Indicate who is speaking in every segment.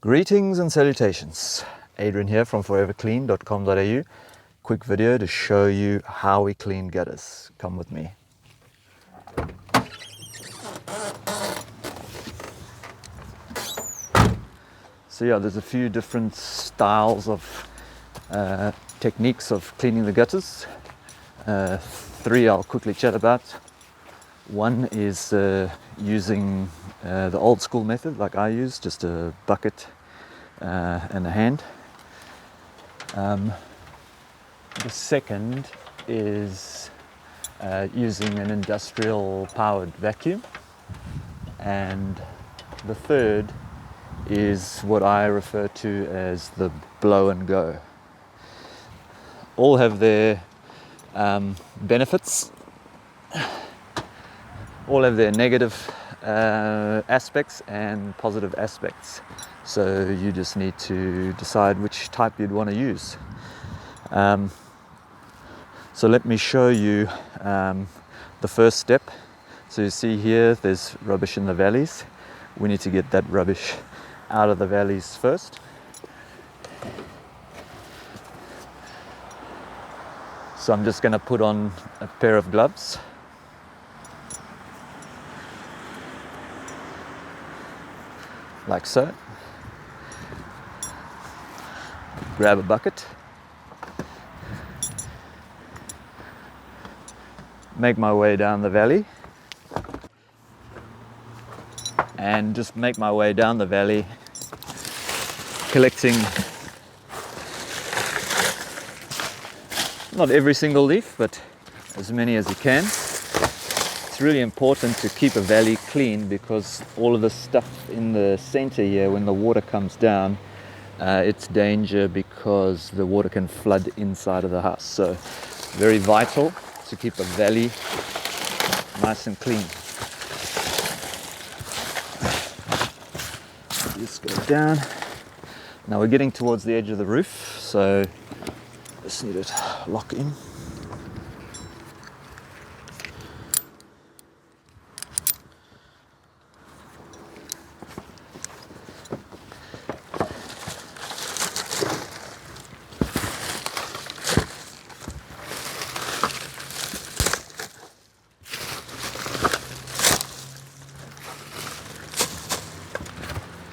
Speaker 1: Greetings and salutations. Adrian here from foreverclean.com.au. Quick video to show you how we clean gutters. Come with me. So yeah, there's a few different styles of techniques of cleaning the gutters. Three I'll quickly chat about. One is using the old school method like I use, just a bucket and a hand. The second is using an industrial powered vacuum. And the third is what I refer to as the blow and go. All have their benefits, all have their negative aspects and positive aspects. So you just need to decide which type you'd want to use. So let me show you the first step. So you see here, there's rubbish in the valleys. We need to get that rubbish out of the valleys first. So I'm just going to put on a pair of gloves. Like so. Grab a bucket. Make my way down the valley. And just make my way down the valley, collecting not every single leaf, but as many as you can. It's really important to keep a valley clean because all of the stuff in the center here, when the water comes down, it's danger because the water can flood inside of the house. So very vital to keep a valley nice and clean. Just go down. Now we're getting towards the edge of the roof, so just need to lock in.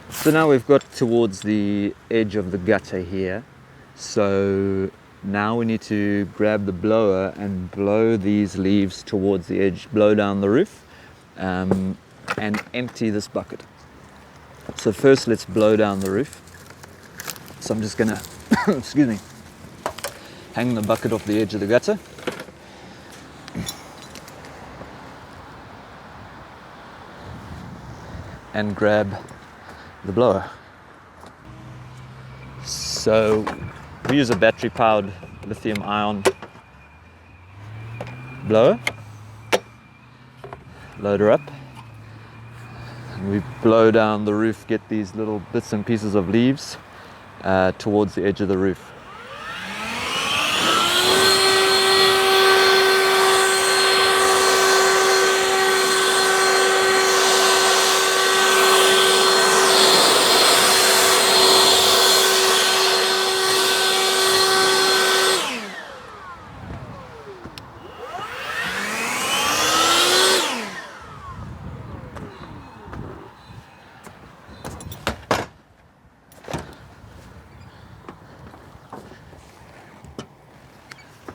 Speaker 1: So now we've got towards the edge of the gutter here. So now we need to grab the blower and blow these leaves towards the edge, blow down the roof, and empty this bucket. So first let's blow down the roof. So I'm just gonna, excuse me, hang the bucket off the edge of the gutter. And grab the blower. So we use a battery powered lithium ion blower. Load her up. And we blow down the roof, get these little bits and pieces of leaves towards the edge of the roof.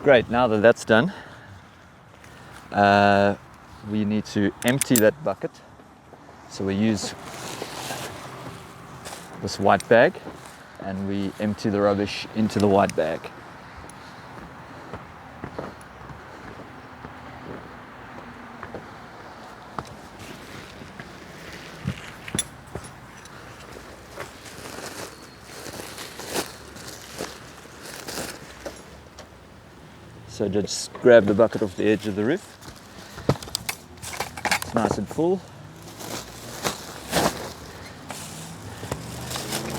Speaker 1: Great, now that that's done, we need to empty that bucket. So we use this white bag and we empty the rubbish into the white bag. So just grab the bucket off the edge of the roof. It's nice and full.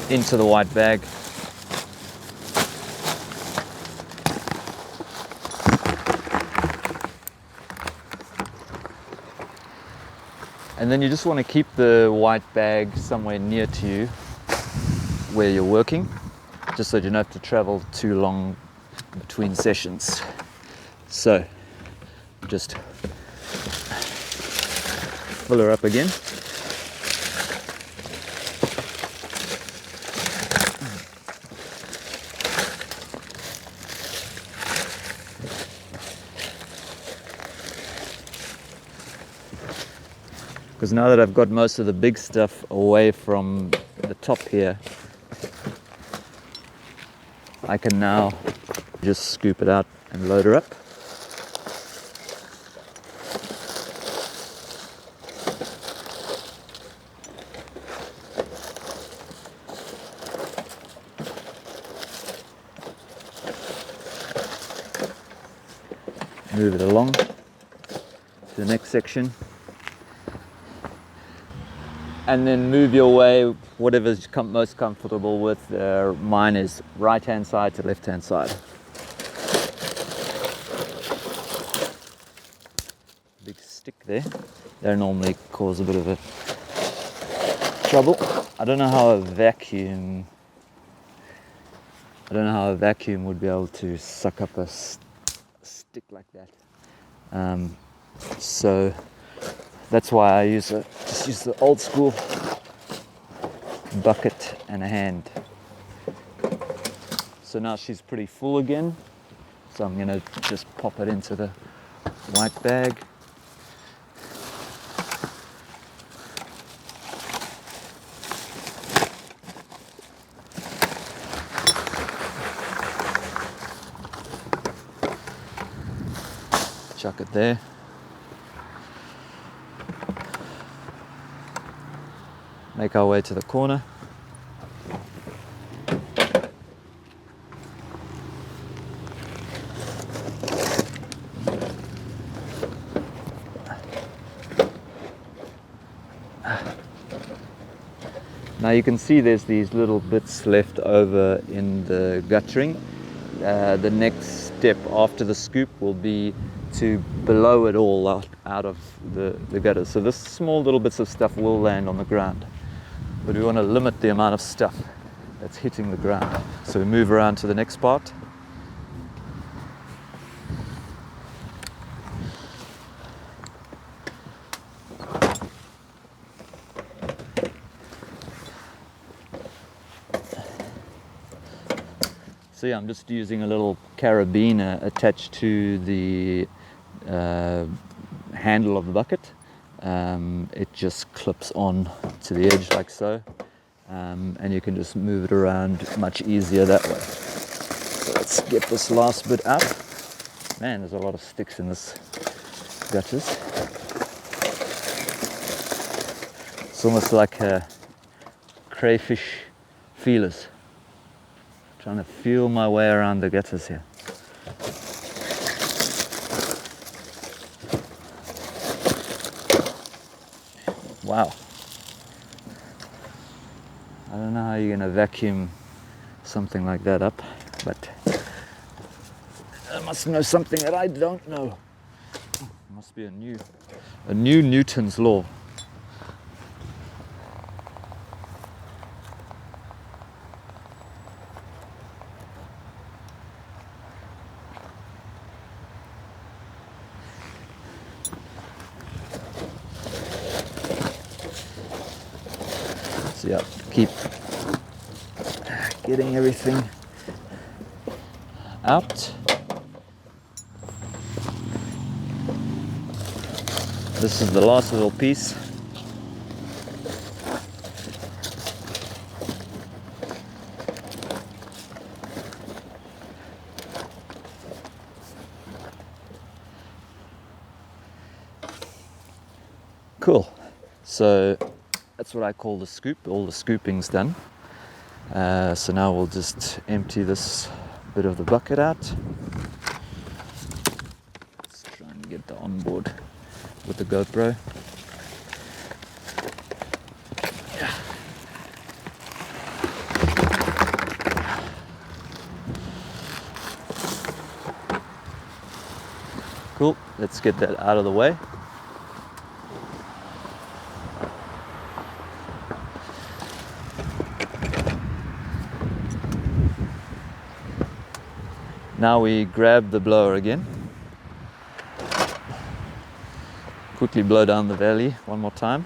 Speaker 1: Into the white bag. And then you just want to keep the white bag somewhere near to you where you're working, just so you don't have to travel too long between sessions. So just fill her up again. Because now that I've got most of the big stuff away from the top here, I can now just scoop it out and load her up. Move it along to the next section. And then move your way, whatever's most comfortable with. Mine is right hand side to left hand side. Big stick there. They normally cause a bit of a trouble. I don't know how a vacuum would be able to suck up a stick like that. So that's why I just use the old school bucket and a hand. So now she's pretty full again. So I'm gonna just pop it into the white bag. Chuck it there. Make our way to the corner. Now you can see there's these little bits left over in the guttering. The next step after the scoop will be to blow it all out of the gutter. So this small little bits of stuff will land on the ground. But we want to limit the amount of stuff that's hitting the ground. So we move around to the next part. So yeah, I'm just using a little carabiner attached to the handle of the bucket. It just clips on to the edge like so, and you can just move it around much easier that way. So let's get this last bit up. Man, there's a lot of sticks in this gutters. It's almost like crayfish feelers. Trying to feel my way around the gutters here. Wow. I don't know how you're going to vacuum something like that up, but I must know something that I don't know. It must be a new Newton's law. So yeah, keep getting everything out. This is the last little piece. Cool. So that's what I call the scoop. All the scooping's done. So now we'll just empty this bit of the bucket out. Let's try and get the onboard with the GoPro. Yeah. Cool. Let's get that out of the way. Now we grab the blower again. Quickly blow down the valley one more time.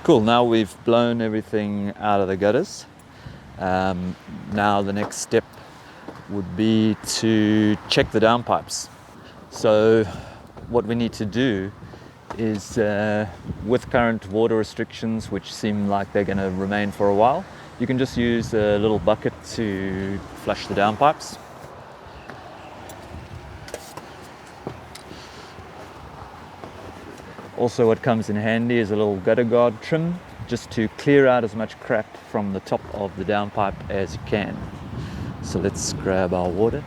Speaker 1: Cool, now we've blown everything out of the gutters. Now the next step would be to check the downpipes. So what we need to do is, with current water restrictions, which seem like they're going to remain for a while, you can just use a little bucket to flush the downpipes. Also, what comes in handy is a little gutter guard trim, just to clear out as much crap from the top of the downpipe as you can. So let's grab our water.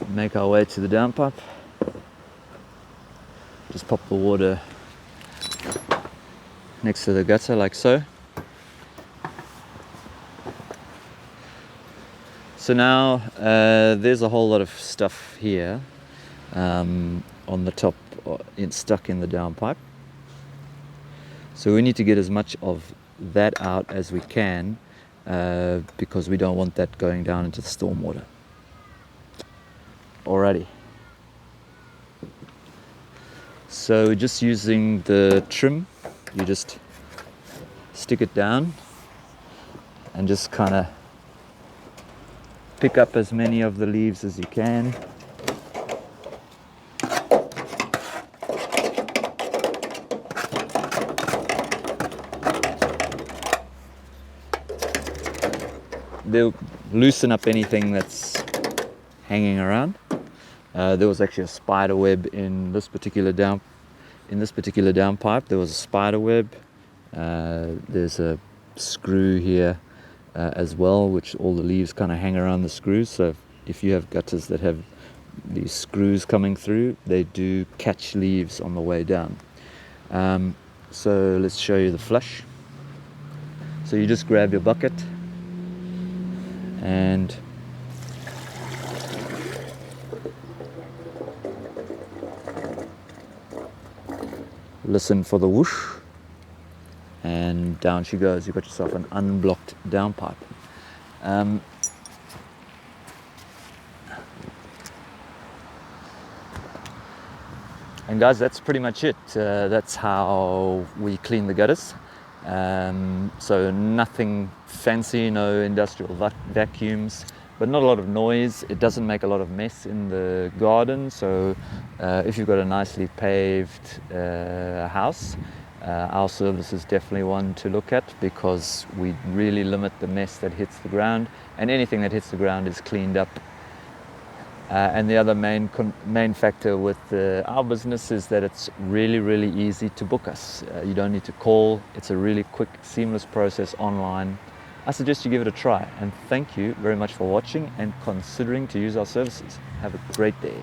Speaker 1: Make our way to the downpipe. Just pop the water next to the gutter like so. So now there's a whole lot of stuff here on the top, stuck in the downpipe. So we need to get as much of that out as we can because we don't want that going down into the stormwater. Alrighty. So just using the trim, you just stick it down and just kind of pick up as many of the leaves as you can. They'll loosen up anything that's hanging around. There was actually a spider web in this particular downpipe. There was a spider web. There's a screw here as well, which all the leaves kind of hang around the screws. So if you have gutters that have these screws coming through, they do catch leaves on the way down. So let's show you the flush. So you just grab your bucket and listen for the whoosh, and down she goes. You've got yourself an unblocked downpipe. And guys, that's pretty much it. That's how we clean the gutters. So nothing fancy, no industrial vacuums, but not a lot of noise. It doesn't make a lot of mess in the garden. So if you've got a nicely paved house, our service is definitely one to look at, because we really limit the mess that hits the ground, and anything that hits the ground is cleaned up. And the other main factor with our business is that it's really, really easy to book us. You don't need to call. It's a really quick, seamless process online. I suggest you give it a try, and thank you very much for watching and considering to use our services. Have a great day.